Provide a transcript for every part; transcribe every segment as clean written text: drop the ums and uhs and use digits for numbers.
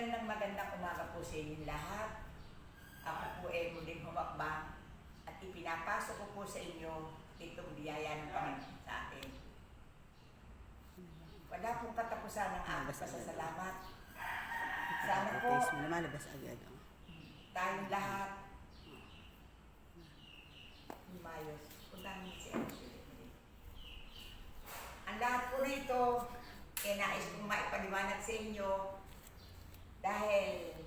magandang umaga po sa inyong lahat. Ako po ay muling humakbang at ipinapasok ko po sa inyo itong biyaya ng Panginoon sa atin. Wala pong katapusan ng aking pasasalamat. Sana po tayong lahat umayos. Puntahan si ang lahat po nito ay nais kong maipaliwanag sa inyo dahil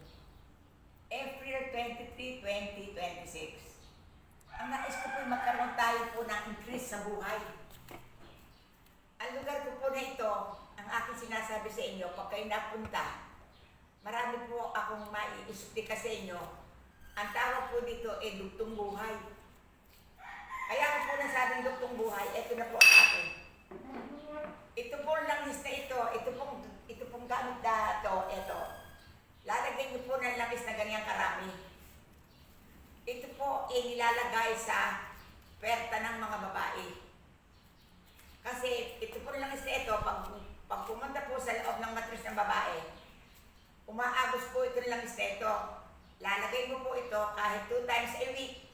April 23, 2026, ang nais ko po ay magkaroon tayo po ng increase sa buhay. Ang lugar ko po na ito, ang aking sinasabi sa inyo, pag kayo napunta, marami po akong mai-explica sa inyo. Ang tawag po dito ay dugtong buhay. Kaya ako po nasabing dugtong buhay, ito na po ang akin. Ito po langis na ito pong gamit na ito. Lalagyan niyo po ng langis na ganyang karami. Ito po ay nilalagay sa perta ng mga babae. Kasi ito po langis na ito, pag pumunta po sa loob ng matris ng babae, umaagos po ito ng langis na ito. Lalagay mo po ito kahit 2 times a week.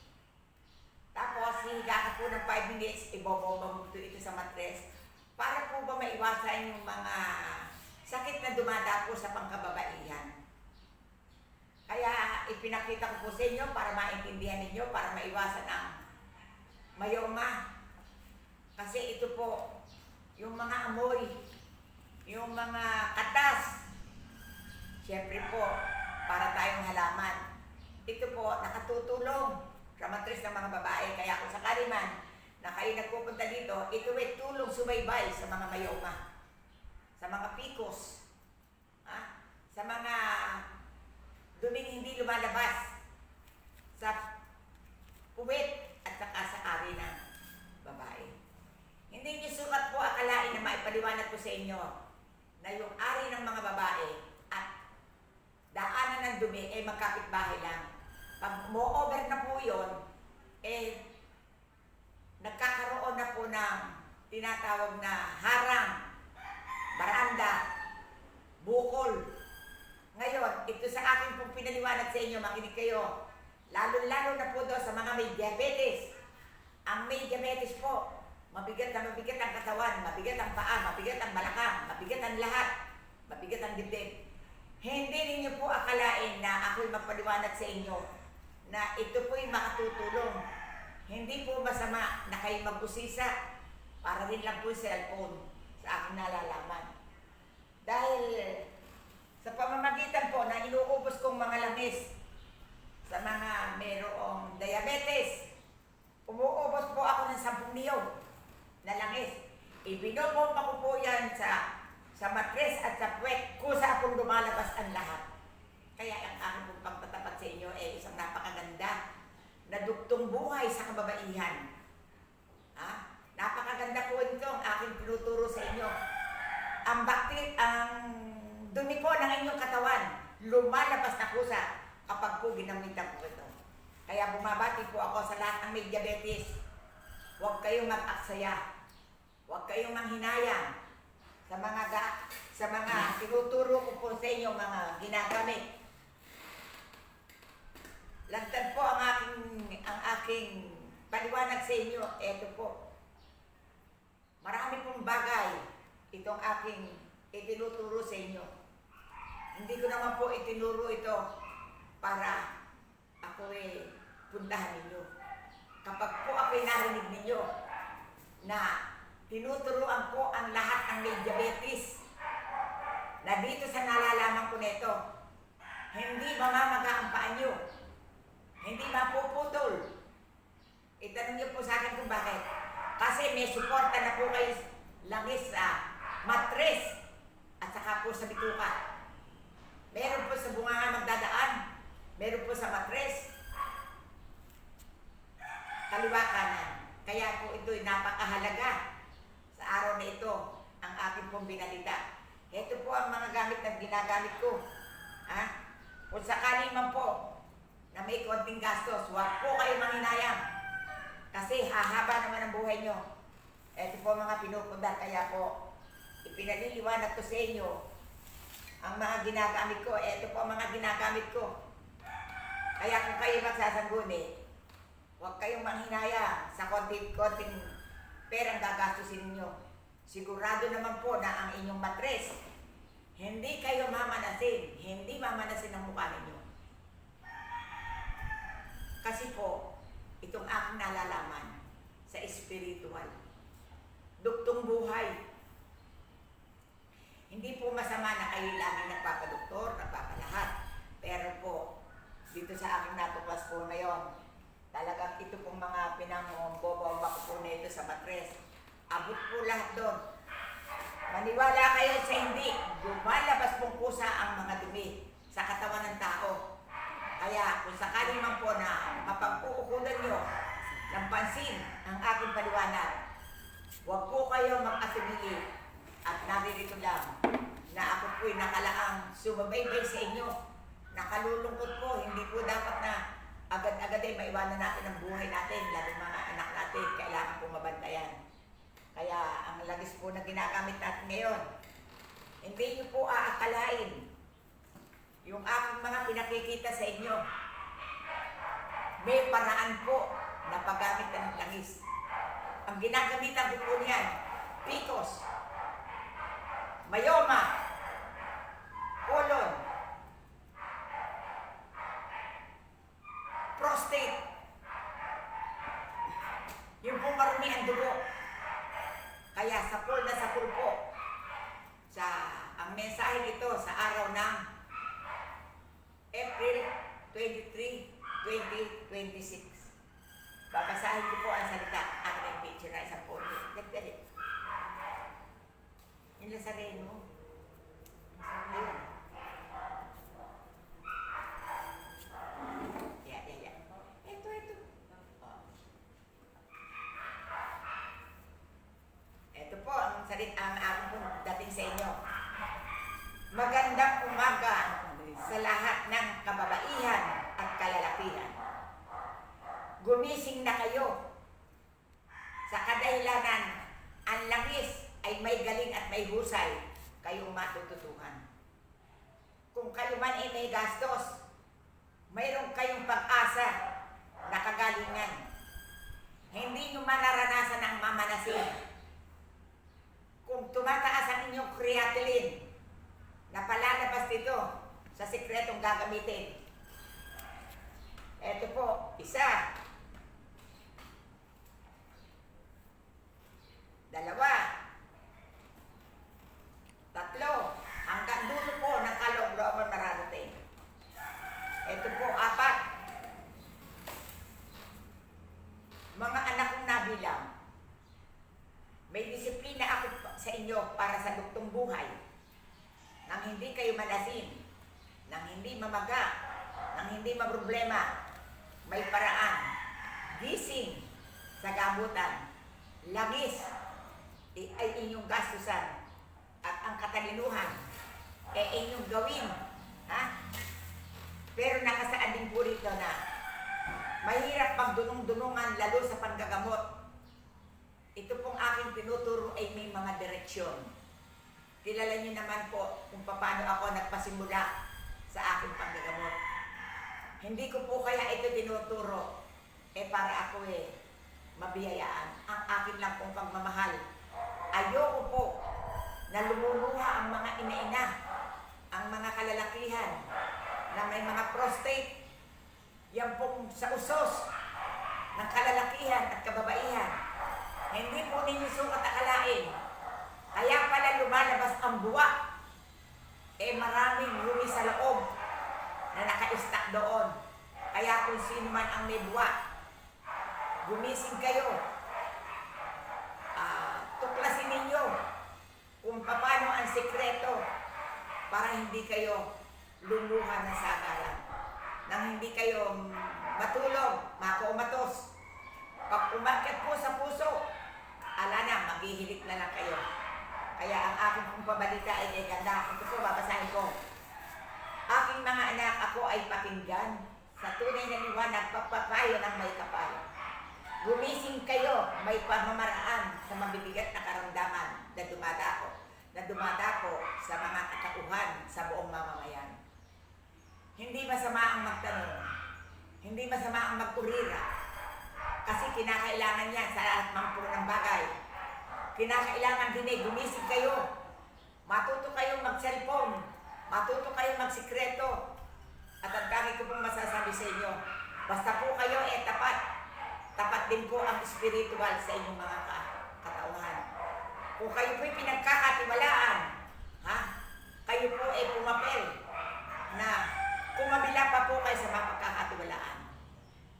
Tapos, hihiga ka po ng 5 minutes, ibobomba mo ito sa matris. Para po ba maiwasan yung mga sakit na dumadapo sa pangkababaihan. Kaya ipinakita ko po sa inyo para maintindihan ninyo, para maiwasan ang mayoma. Kasi ito po, yung mga amoy, yung mga katas, siyempre po, para tayong halaman. Ito po, nakatutulong sa matris ng mga babae. Kaya kung sakali man na kayo nagpupunta dito, ito ay tulong sumaybay sa mga mayoma, sa mga pikos, sa mga duming hindi lumalabas, sa puwet at saka sa ari ng babae. Hindi niyo sukat po akalain na maipaliwanag ko sa inyo na yung ari ng mga babae at daanan ng dumi ay magkapit-bahay lang. Pag mo-over na po yun, nagkakaroon na po ng tinatawag na harang, baranda, bukol. Ngayon, ito sa akin pong pinaliwanag sa inyo, makinig kayo. Lalo-lalo na po doon sa mga may diabetes. Ang may diabetes po, mabigat ang katawan, mabigat ang paa, mabigat ang balakang, mabigat ang lahat, mabigat ang dibdib. Hindi ninyo po akalain na ako'y magpaliwanag sa inyo na ito po'y makatutulong. Hindi po masama na kayo mag-usisa para rin lang po yung cellphone sa aking nalalaman. Dahil sa pamamagitan po na inuubos kong mga langis sa mga mayroong diabetes, umuubos po ako ng 10 niyog na langis. Ibinobomba ko po yan sa matris at sa puwet, kusa pong lumalabas ang lahat. Kaya ang aking pong pagtatapat sa inyo ay isang napakaganda na dugtong buhay sa kababaihan. Napakaganda po ito ang aking tinuturo sa inyo. Ang dumi po ng inyong katawan, lumalabas na kusa kapag po ginamitan po ito. Kaya bumabati po ako sa lahat ng may diabetes. Huwag kayong mag-aksaya. Huwag kayong manghinayang sa mga tinuturo ko po sa inyo mga ginagamit. Lagtad po ang aking paliwanag sa inyo. Ito po. Marami pong bagay itong aking itinuturo sa inyo. Hindi ko naman po itinuro ito para ako puntahan ninyo. Kapag po ako'y narinig ninyo na tinuturuan ko ang lahat ng may diabetes na dito sa nalalaman ko nito, hindi mamamaga ang paa nyo, hindi mapuputol. Itanong niyo po sa akin kung bakit. Kasi may suporta na po kayo langis sa matris at saka po sa bituka. Meron po sa bunganga magdadaan, meron po sa matris, kaliwa kanan. Kaya po ito'y napakahalaga sa araw na ito ang aking pong binalita. Ito po ang mga gamit na ginagamit ko. Kung sakali man po na may konting gastos, huwag po kayo manghinayang. Kasi hahaba naman ang buhay nyo. Ito po mga pinupundar. Kaya po, ipinaliliwanag ko sa inyo ang mga ginagamit ko. Ito po ang mga ginagamit ko. Kaya kung kayo magsasangguni, huwag kayong manghinaya sa konting perang gagastusin ninyo. Sigurado naman po na ang inyong matres, hindi kayo mamanasin, hindi mamanasin ang mukha ninyo. Kasi po, itong aking nalalaman sa spiritual, duktong buhay. Hindi po masama na kayo lagi nagpapadoktor, nagpapalahat. Pero po, dito sa aking natupas po ngayon, talagang ito pong mga pinangbobomba ko po na ito sa matres. Abot po lahat doon. Maniwala kayo sa hindi, lumalabas pong kusa ang mga dumi sa katawan ng tao. Kaya kung sakali man po na mapagpuukulan nyo ng pansin ang aking paliwanag, huwag po kayo mag-asumili at naririto lang na ako po'y nakalaang sumabaybay sa inyo. Nakalulungkot po, hindi po dapat na agad-agad ay maiwanan natin ang buhay natin, lalo mga anak natin, kailangan po mabantayan. Kaya ang lagis po na ginagamit natin ngayon, hindi niyo po aakalain yung aking mga pinakikita sa inyo. May paraan po na paggamit ng langis. Ang ginagamitan ko po niyan, PCOS, myoma, colon, prostate, yung pong marumi ang dugo. Kaya sapul na sapul po sa ang mensahe nito sa araw ng April 23, 2026. Babasahin ko po ang salita. Akin ang picture na isang photo. Dagdalit. Yun lang sabihin mo. Ayun. Yeah. Ito. Ito po ang salita ang aking po dating sa inyo. Magandang umaga sa lahat ng kababaihan at kalalakihan. Gumising na kayo. Sa kadahilanan, ang langis ay may galing at may husay, kayong matututuhan. Kung kayo man ay may gastos, mayroon kayong pag-asa na kagalingan. Hindi nyo mararanasan ang mamanasin. Kung tumataas ang inyong creatinine, na palalabas dito sa sikretong gagamitin. Ito po, isa. Dalawa. Tatlo. Hanggang dulo po ng kaloob-looban mararating. Ito po, 4. Mga anak kong nabilang, may disiplina ako sa inyo para sa duktong buhay. Nang hindi kayo malasin, nang hindi mamaga, nang hindi maproblema, may paraan. Gising sa gamutan, langis ay inyong gastusan, at ang katalinuhan ay inyong gawin. Pero nakasaad din po rito na mahirap pagdunong-dunungan lalo sa panggagamot. Ito pong aking tinuturo ay may mga direksyon. Kilala niyo naman po kung paano ako nagpasimula sa aking panggagamot. Hindi ko po kaya ito tinuturo para ako mabiyayaan. Ang akin lang pong pagmamahal. Ayoko po na lumuluha ang mga ina-ina, ang mga kalalakihan na may mga prostate. Yan pong sa usos ng kalalakihan at kababaihan. Hindi po ninyo sukat akalain. Kaya pala lumalabas ang buwa. Maraming humi sa loob na naka-stack doon. Kaya kung sino man ang may buwa, gumising kayo. Tuklasin ninyo kung paano ang sikreto para hindi kayo lumuha ng sagaran. Nang hindi kayo matulog, makumatos. Pag umakyat po sa puso, ala na, maghihilik na lang kayo. Kaya ang aking pong pabalita ay ganda. Ito po, babasahin ko. Aking mga anak, ako ay pakinggan sa tunay na liwanag, pagpapayo ng may kapal. Gumising kayo, may pamamaraan sa mabibigat na karamdaman na dumadako sa mga katauhan sa buong mamamayan. Hindi masama ang magtanong, hindi masama ang magkurira, kasi kinakailangan yan sa lahat ng bagay. Kinakailangan din ay gumising kayo, matuto kayong mag-cellphone, matuto kayong magsikreto. At ang dami ko pong masasabi sa inyo, basta po kayo tapat, tapat din po ang spiritual sa inyong mga katauhan. Kung kayo po'y pinagkakatiwalaan, kayo po ay pumapel na kumabila pa po kayo sa mga pagkakatiwalaan.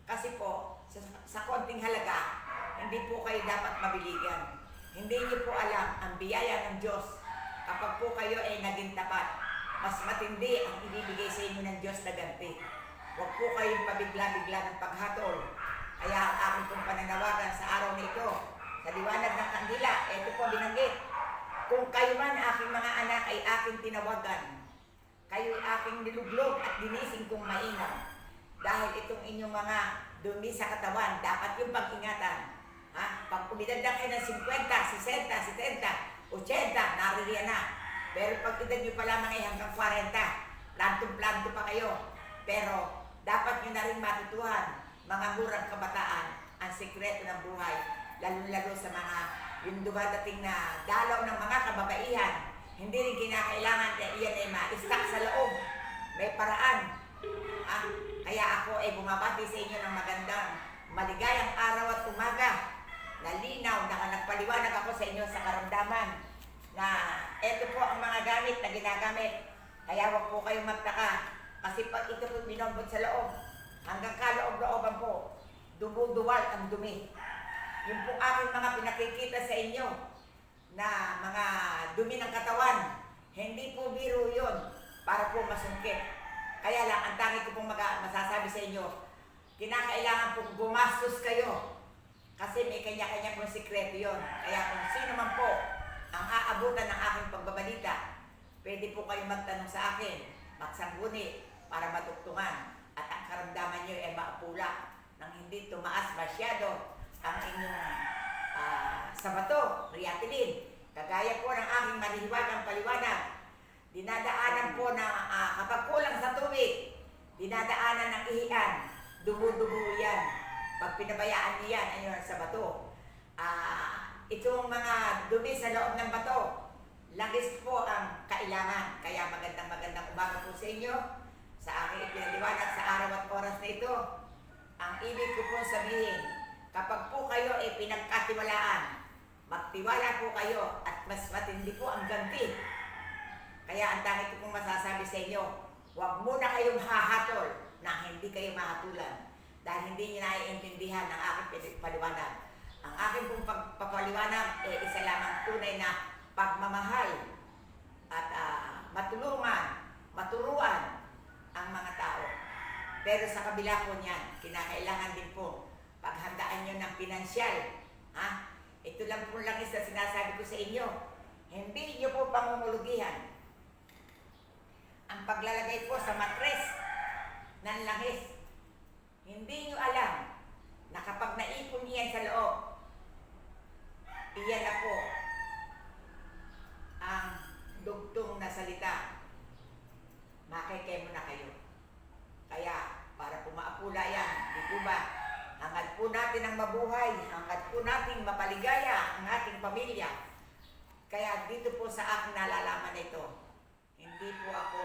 Kasi po, sa konting halaga, hindi po kayo dapat mabiligan. Hindi niyo po alam ang biyaya ng Diyos. Kapag po kayo ay naging tapat, mas matindi ang ibibigay sa inyo ng Diyos na ganti. Huwag po kayong pabigla-bigla ng paghatol. Kaya ang aking pong pananawagan sa araw na ito, sa liwanag ng kandila, ito po binanggit. Kung kayo man, aking mga anak, ay aking tinawagan, kayo ay aking niluglog at dinising kong mainam. Dahil itong inyong mga dumi sa katawan, dapat yung pag-ingatan. Pag umidad na kayo ng 50, 60, 70, 80, naririyan na. Pero pag edad nyo pa lamang ay hanggang 40, planto-planto pa kayo. Pero dapat nyo na rin matutuhan, mga murang kabataan, ang sikreto ng buhay. Lalo-lalo sa mga yung dumadating na dalaw ng mga kababaihan. Hindi rin kinakailangan na iyan ay ma-stack sa loob. May paraan. Kaya ako ay bumabati sa inyo ng magandang, maligayang araw at umaga. Nalinaw, nagpaliwanag ako sa inyo sa karamdaman na ito po ang mga gamit na ginagamit. Kaya wag po kayong magtaka. Kasi pag ito po binombot sa loob, hanggang kaloob-looban po, dumuduwal ang dumi. Yung po aking mga pinakikita sa inyo na mga dumi ng katawan, hindi po biro yun para po masungkit. Kaya lang, ang tangi ko pong masasabi sa inyo, kinakailangan pong gumastos kayo. Kasi may kanya-kanya pong sikreto yun. Kaya kung sino man po ang aabutan ng aking pagbabalita, pwede po kayong magtanong sa akin, magsangguni para matugtungan. At ang karamdaman nyo ay maapula nang hindi tumaas masyado ang inyong sabato, riatilin. Kagaya po ng aking malihiwagang paliwanag, dinadaanan po na kapag kulang sa tubig, dinadaanan ng ihian, dugo-dugo yan. Pag pinabayaan niyo yan, ayun sa bato. Itong mga dumi sa loob ng bato, langis po ang kailangan. Kaya magandang umaga po sa inyo. Sa aking ipinaliwanag sa araw at oras na ito, ang ibig ko po sabihin, kapag po kayo ay pinagkatiwalaan, magtiwala po kayo at mas matindi po ang ganti. Kaya ang dami ko pong masasabi sa inyo, huwag muna kayong hahatol na hindi kayo mahatulan. Dahil hindi niyo naiintindihan ang aking paliwanag. Ang aking pong pagpapaliwanag ay isa lamang tunay na pagmamahal at matulungan, maturuan ang mga tao. Pero sa kabila po niyan, kinakailangan din po paghandaan nyo ng pinansyal. Ito lang po lang isa sinasabi ko sa inyo. Hindi nyo po pangungulugihan ang paglalagay po sa matres ng langis. Hindi nyo alam na kapag naipon niyan sa loob, iyan na po ang dugtong na salita. Makikemo na kayo. Kaya, para pumaapula yan, di po ba? Hangad po natin ang mabuhay, hangad po natin mapaligaya ang ating pamilya. Kaya dito po sa aking nalalaman ito, hindi po ako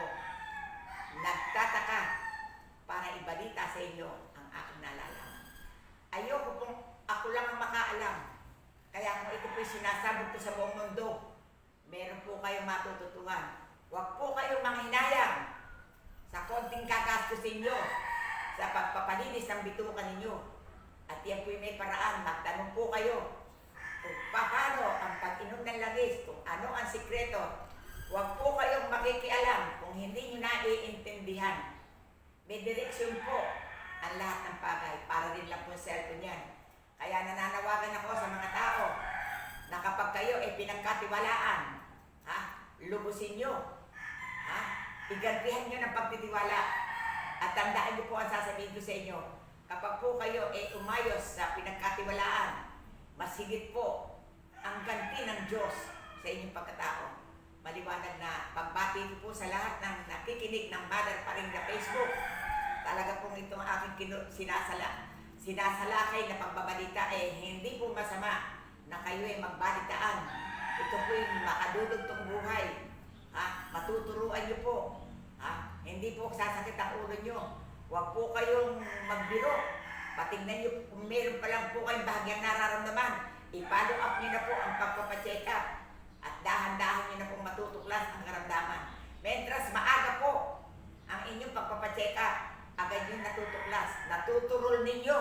nagtataka para ibalita sa inyo ang aking nalalaman. Ayoko pong ako lang ang makaalam. Kaya kung ito po'y sinasabog ko sa buong mundo, meron po kayong matututuhan. Huwag po kayong manghinayang sa konting kagastusin nyo sa pagpapalinis ng bitukan ninyo. At yan po'y may paraan. Magtanong po kayo kung paano ang pag-inom ng langis, kung ano ang sikreto. Huwag po kayong makikialam kung hindi nyo naiintindihan. May direksyon po ang lahat ng bagay. Para rin lang po cellphone yan. Kaya nananawagan ako sa mga tao na kapag kayo ay pinagkatiwalaan, lubusin nyo. Igantihan nyo ng pagtitiwala. At tandaan nyo po ang sasabihin ko sa inyo. Kapag po kayo ay umayos sa pinagkatiwalaan, mas higit po ang ganti ng Diyos sa inyong pagkatao. maliwanag na pagbati ko po sa lahat ng nakikinig ng Mother pa rin na Facebook. Talaga pong itong aking sinasalakay na pagbabalita hindi po masama na kayo ay magbalitaan. Ito po yung makadudugtong buhay. Matuturuan nyo po. Hindi po sasakit ang ulo nyo. Huwag po kayong magbiro. Patingnan nyo kung meron pa lang po kayong bahagyang nararamdaman. I-follow up nyo na po ang pagpapacheck up. At dahan-dahan nyo na pong matutuklas ang karamdaman. Mentras maaga po ang inyong pagpapacheck up, agad yung natutuklas. Natuturol ninyo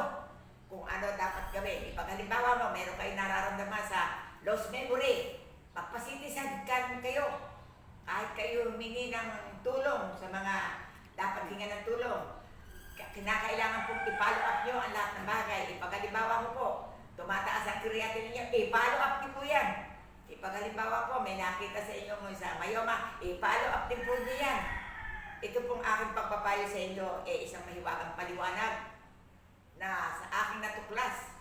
kung ano dapat gawin. Ipag halimbawa mo, meron kayong nararamdaman sa lost memory, magpasitisan kayo. Kahit kayo humingi ng tulong sa mga dapat hinga ng tulong, kinakailangan pong i-follow up nyo ang lahat ng bagay. Ipag halimbawa mo po, tumataas ang creatinine ninyo, i-follow up nyo po yan. Ipag halimbawa po, may nakita sa inyo mo sa mayoma, i-follow up din po nyo yan. Ito pong aking pagpapayo sa inyo, isang mahiwagang paliwanag na sa aking natuklas.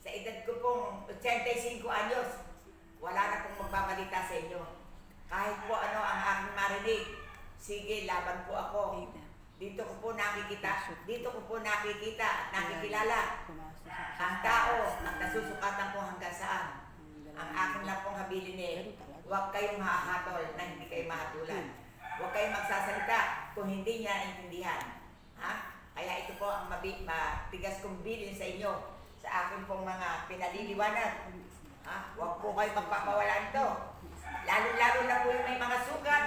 Sa edad ko pong 85 anyos, wala na pong magbabalita sa inyo. Kahit po ano ang aking marinig, sige, laban po ako. Dito ko po nakikita at nakikilala ang tao at nasusukatan ko hanggang saan. Ang aking lang pong habilin huwag kayong hahatol na hindi kayo mahatulan. Huwag kayong magsasalita kung hindi niya intindihan. Kaya ito po ang matigas kong bilin sa inyo sa aking pong mga pinaliliwanag. Huwag po kayo magpapawalaan ito. Lalo-lalo na po yung may mga sugat.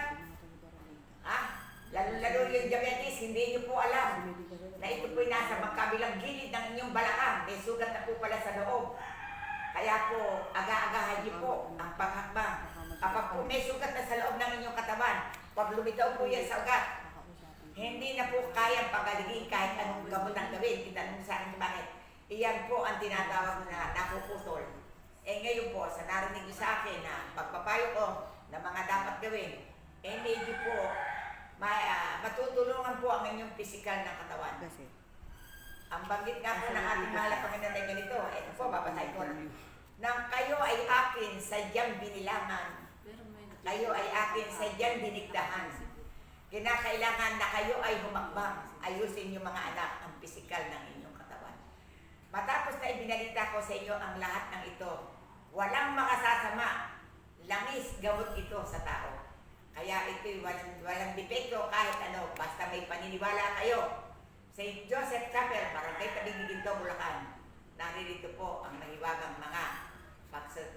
Lalo-lalo yung diabetes, hindi nyo po alam na ito po'y nasa magkabilang gilid ng inyong balakang. May sugat na po pala sa loob. Kaya po, aga-agahan niyo po ang paghakbang. Kapag po may sugat na sa loob ng inyong katawan, pag lumitaw po yan sa ugat, hindi na po kayang pagaligin kahit anong gamot ang gawin. Itanong sa akin bakit. Iyan po ang tinatawag na napuputol. Ngayon po, sa narinig niyo sa akin na pagpapayo ko na mga dapat gawin, medyo po matutulungan po ang inyong pisikal na katawan. Ang banggit nga po ng ating mahal na Panginoon ay ganito. Ito po, babasahin ko. Nang kayo ay akin, sadyang binilangan. Kayo ay akin, sadyang dinikdahan. Kinakailangan na kayo ay humakbang. Ayusin yung mga anak ang pisikal ng inyong katawan. Matapos na ibinalita ko sa inyo ang lahat ng ito, walang makasasama. Langis gamot ito sa tao. Kaya ito'y walang depekto kahit ano, basta may paniniwala kayo. St. Joseph Chapel, Barangay Tabing Ginto, Bulacan. Naririto po ang mahiwagang mga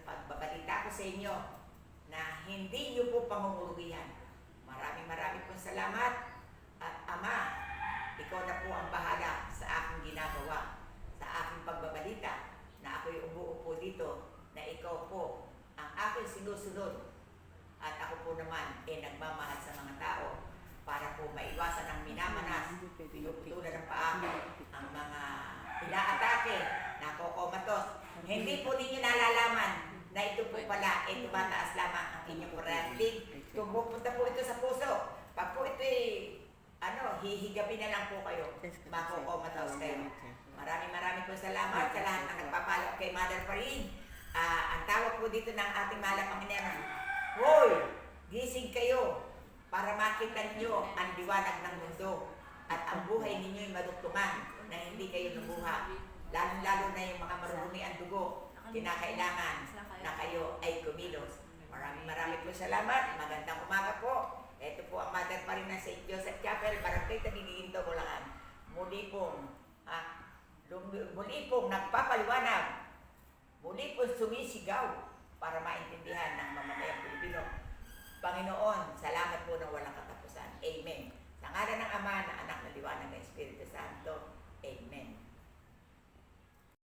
pagbabalita ko sa inyo na hindi niyo po pangungulugihan. Maraming pong salamat. At Ama, ikaw na po ang bahala sa aking ginagawa, sa aking pagbabalita, na ako'y umuupo dito, na ikaw po ang aking sinusunod. At ako po naman nagmamahal sa mga tao para po maiwasan ang minamanas, pinuputulan ng paa, ang mga inaatake, nakokomatos. Hindi po ninyo nalalaman na ito po pala, tumataas lamang ang inyong parating. Pumupunta po ito sa puso. Pag po ito'y, hihigapin na lang po kayo. Makokomatos kayo. Maraming po salamat sa lahat na nagpapalo kay Mother pa rin. Ang tawag po dito ng ating mahal na Panginoon, hoy, gising kayo para makita niyo ang liwanag ng mundo at ang buhay ninyo'y maduktungan na hindi kayo nabuha. Lalo na yung mga marurumi ang dugo, kinakailangan na kayo ay kumilos. Maraming po salamat. Magandang umaga po. Ito po ang Mother pa rin ng St. Joseph Chapel, Barangay Tabing Ginto, Bulacan. Muli pong nagpapaliwanag, muli pong sumisigaw para maintindihan ng mamamayang Pilipino. Panginoon, salamat po ng walang katapusan. Amen. Sa ngalan ng Ama, na Anak, na Liwanag ng Espiritu Santo.